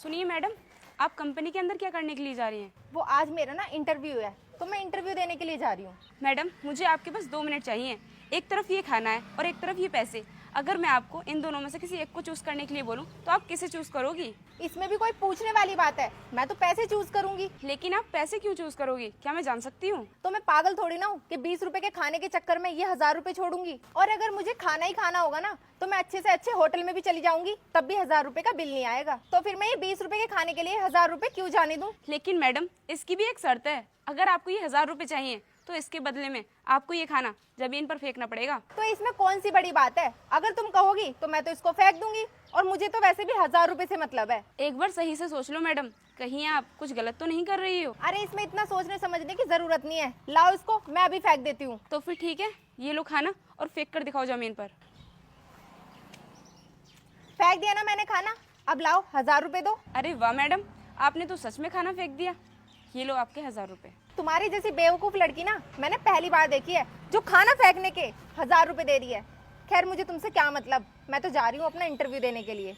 सुनिए मैडम, आप कंपनी के अंदर क्या करने के लिए जा रही हैं? वो आज मेरा ना इंटरव्यू है, तो मैं इंटरव्यू देने के लिए जा रही हूँ। मैडम, मुझे आपके पास 2 मिनट चाहिए। एक तरफ ये खाना है और एक तरफ ये पैसे। अगर मैं आपको इन दोनों में से किसी एक को चूज करने के लिए बोलूं तो आप किसे चूज करोगी? इसमें भी कोई पूछने वाली बात है? मैं तो पैसे चूज करूंगी। लेकिन आप पैसे क्यों चूज करोगी, क्या मैं जान सकती हूँ? तो मैं पागल थोड़ी ना हूँ कि 20 रुपए के खाने के चक्कर में ये 1000 रुपए छोड़ूंगी। और अगर मुझे खाना ही खाना होगा ना, तो मैं अच्छे से अच्छे होटल में भी चली जाऊंगी, तब भी 1000 रुपए का बिल नहीं आएगा। तो फिर मैं ये 20 रुपए के खाने के लिए 1000 रुपए क्यों जाने दूं? लेकिन मैडम, इसकी भी एक शर्त है। अगर आपको ये 1000 रुपए चाहिए तो इसके बदले में आपको ये खाना जमीन पर फेंकना पड़ेगा। तो इसमें कौन सी बड़ी बात है? अगर तुम कहोगी तो मैं तो इसको फेंक दूंगी, और मुझे तो वैसे भी 1000 रुपए से मतलब है। एक बार सही से सोच लो मैडम, कहीं आप कुछ गलत तो नहीं कर रही हो? अरे इसमें इतना सोचने समझने की जरूरत नहीं है। लाओ इसको, मैं अभी फेंक देती हूँ। तो फिर ठीक है, ये लो खाना और फेंक कर दिखाओ जमीन पर। फेंक दिया ना मैंने खाना, अब लाओ 1000 रुपए दो। अरे वाह मैडम, आपने तो सच में खाना फेंक दिया। ये लो आपके 1000 रुपए। तुम्हारी जैसी बेवकूफ लड़की ना मैंने पहली बार देखी है, जो खाना फेंकने के 1000 रुपए दे रही है। खैर मुझे तुमसे क्या मतलब, मैं तो जा रही हूँ अपना इंटरव्यू देने के लिए।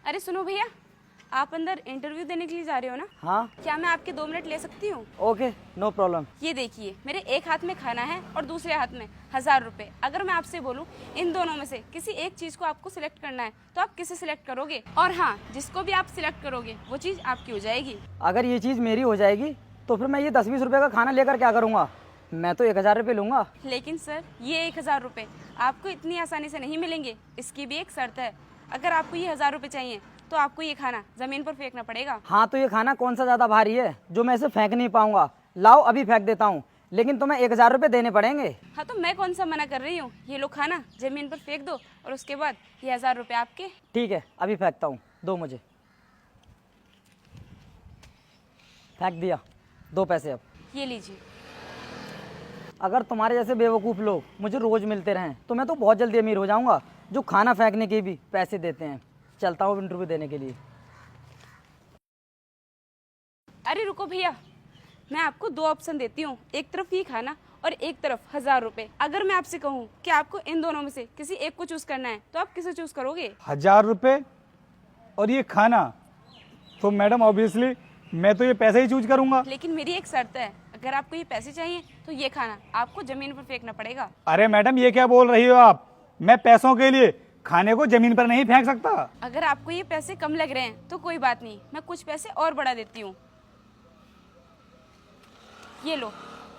अरे सुनो भैया, आप अंदर इंटरव्यू देने के लिए जा रहे हो ना? हाँ क्या मैं आपके 2 मिनट ले सकती हूँ? Okay, no problem. ये देखिए, मेरे एक हाथ में खाना है और दूसरे हाथ में 1000 रुपए। अगर मैं आपसे बोलूं इन दोनों में से किसी एक चीज को आपको सिलेक्ट करना है तो आप किसे सिलेक्ट करोगे? और हाँ, जिसको भी आप सिलेक्ट करोगे वो चीज आपकी हो जाएगी। अगर ये चीज़ मेरी हो जाएगी तो फिर मैं ये 10-20 रुपए का खाना लेकर क्या करूँगा? मैं तो 1000 रुपये लूँगा। लेकिन सर, ये 1000 रुपए आपको इतनी आसानी से नहीं मिलेंगे। इसकी भी एक शर्त है। अगर आपको ये 1000 रुपए चाहिए तो आपको ये खाना जमीन पर फेंकना पड़ेगा। हाँ तो ये खाना कौन सा ज़्यादा भारी है जो मैं इसे फेंक नहीं पाऊँगा? लाओ अभी फेंक देता हूँ, लेकिन तुम्हें 1000 रुपये देने पड़ेंगे। हाँ तो मैं कौन सा मना कर रही हूँ। ये लो खाना जमीन पर फेंक दो और उसके बाद ये 1000 रुपए आपके। ठीक है, अभी फेंकता हूँ, दो मुझे। फेंक दिया, 2 पैसे अब। ये लीजिए। अगर तुम्हारे जैसे बेवकूफ़ लोग मुझे रोज़ मिलते रहें तो मैं तो बहुत जल्दी अमीर हो जाऊँगा, जो खाना फेंकने के भी पैसे देते हैं। चलता हूँ इंटरव्यू देने के लिए। अरे रुको भैया, मैं आपको 2 ऑप्शन देती हूँ। एक तरफ ये खाना और एक तरफ 1000 रुपए। अगर मैं आपसे कहूँ कि आपको इन दोनों में से किसी एक को चूज करना है तो आप किसे चूज करोगे? 1000 रुपये और ये खाना, तो मैडम ऑब्वियसली मैं तो ये पैसे ही चूज करूंगा। लेकिन मेरी एक शर्त है, अगर आपको ये पैसे चाहिए तो ये खाना आपको जमीन पर फेंकना पड़ेगा। अरे मैडम, ये क्या बोल रही हो आप? मैं पैसों के लिए खाने को जमीन पर नहीं फेंक सकता। अगर आपको ये पैसे कम लग रहे हैं तो कोई बात नहीं, मैं कुछ पैसे और बढ़ा देती हूँ। ये लो,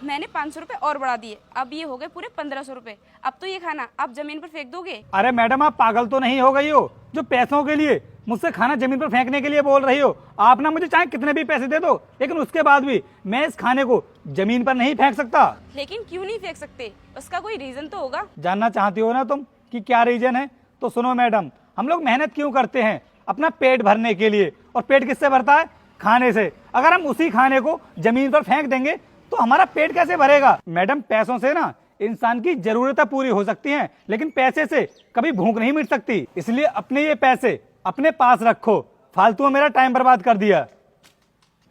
मैंने 500 रुपए और बढ़ा दिए। अब ये हो गए पूरे 1500 रुपए। अब तो ये खाना आप जमीन पर फेंक दोगे? अरे मैडम, आप पागल तो नहीं हो गई हो जो पैसों के लिए मुझसे खाना जमीन पर फेंकने के लिए बोल रही हो? आप ना मुझे चाहे कितने भी पैसे दे दो, लेकिन उसके बाद भी मैं इस खाने को जमीन पर नहीं फेंक सकता। लेकिन क्यों नहीं फेंक सकते? उसका कोई रीजन तो होगा। जानना चाहती हो ना तुम कि क्या रीजन है? तो सुनो मैडम, हम लोग मेहनत क्यों करते हैं? अपना पेट भरने के लिए। और पेट किससे भरता है? खाने से। अगर हम उसी खाने को जमीन पर फेंक देंगे तो हमारा पेट कैसे भरेगा? मैडम, पैसों से ना इंसान की जरूरतें पूरी हो सकती हैं, लेकिन पैसे से कभी भूख नहीं मिट सकती। इसलिए अपने ये पैसे अपने पास रखो। फालतू में मेरा टाइम बर्बाद कर दिया।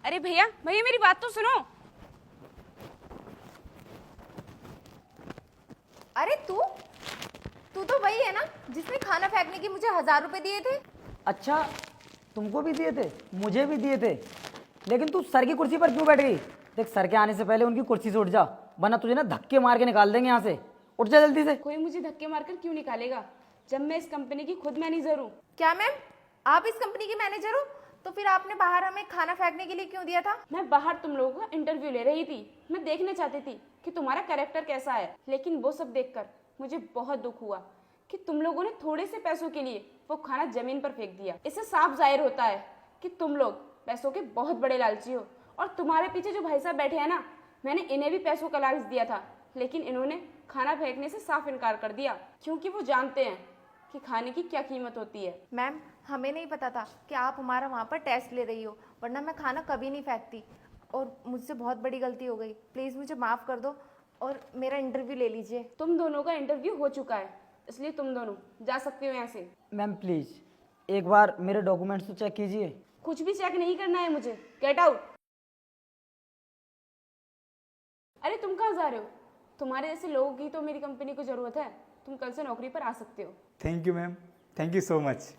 अरे भैया, भैया मेरी बात तो सुनो। अरे तू तो वही है ना जिसने खाना फेंकने के मुझे 1000 रुपए दिए थे? अच्छा, तुमको भी दिए थे, मुझे भी दिए थे, लेकिन तू सर की कुर्सी पर क्यों बैठ गई? देख, सर के आने से पहले उनकी कुर्सी से उठ जा, वरना तुझे ना धक्के मार के निकाल देंगे यहाँ से। उठ जा जल्दी से। कोई मुझे धक्के मारकर क्यों निकालेगा जब मैं इस कंपनी की खुद मैनेजर हूँ? क्या मैम, आप इस कंपनी की मैनेजर हो? तो फिर आपने बाहर हमें खाना फेंकने के लिए क्यों दिया था? मैं बाहर तुम लोगों का इंटरव्यू ले रही थी। मैं देखना चाहती थी कि तुम्हारा कैरेक्टर कैसा है, लेकिन वो सब देखकर मुझे बहुत दुख हुआ कि तुम लोगों ने थोड़े से पैसों के लिए वो खाना जमीन पर फेंक दिया। इससे साफ जाहिर होता है कि तुम लोग पैसों के बहुत बड़े लालची हो। और तुम्हारे पीछे जो भाई साहब बैठे हैं ना, मैंने इन्हें भी पैसों का लालच दिया था, लेकिन इन्होंने खाना फेंकने से साफ इनकार कर दिया, क्योंकि वो जानते हैं कि खाने की क्या कीमत होती है। मैम, हमें नहीं पता था कि आप हमारा वहाँ पर टेस्ट ले रही हो, वरना मैं खाना कभी नहीं फेंकती। और मुझसे बहुत बड़ी गलती हो गई, प्लीज़ मुझे माफ़ कर दो और मेरा इंटरव्यू ले लीजिए। तुम दोनों का इंटरव्यू हो चुका है, इसलिए तुम दोनों जा सकते हो यहाँ से। मैम प्लीज़ एक बार मेरे डॉक्यूमेंट्स तो चेक कीजिए। कुछ भी चेक नहीं करना है मुझे, गेट आउट। अरे तुम कहाँ जा रहे हो? तुम्हारे जैसे लोगों की तो मेरी कंपनी को जरूरत है। तुम कल से नौकरी पर आ सकते हो। Thank you ma'am, thank you so much.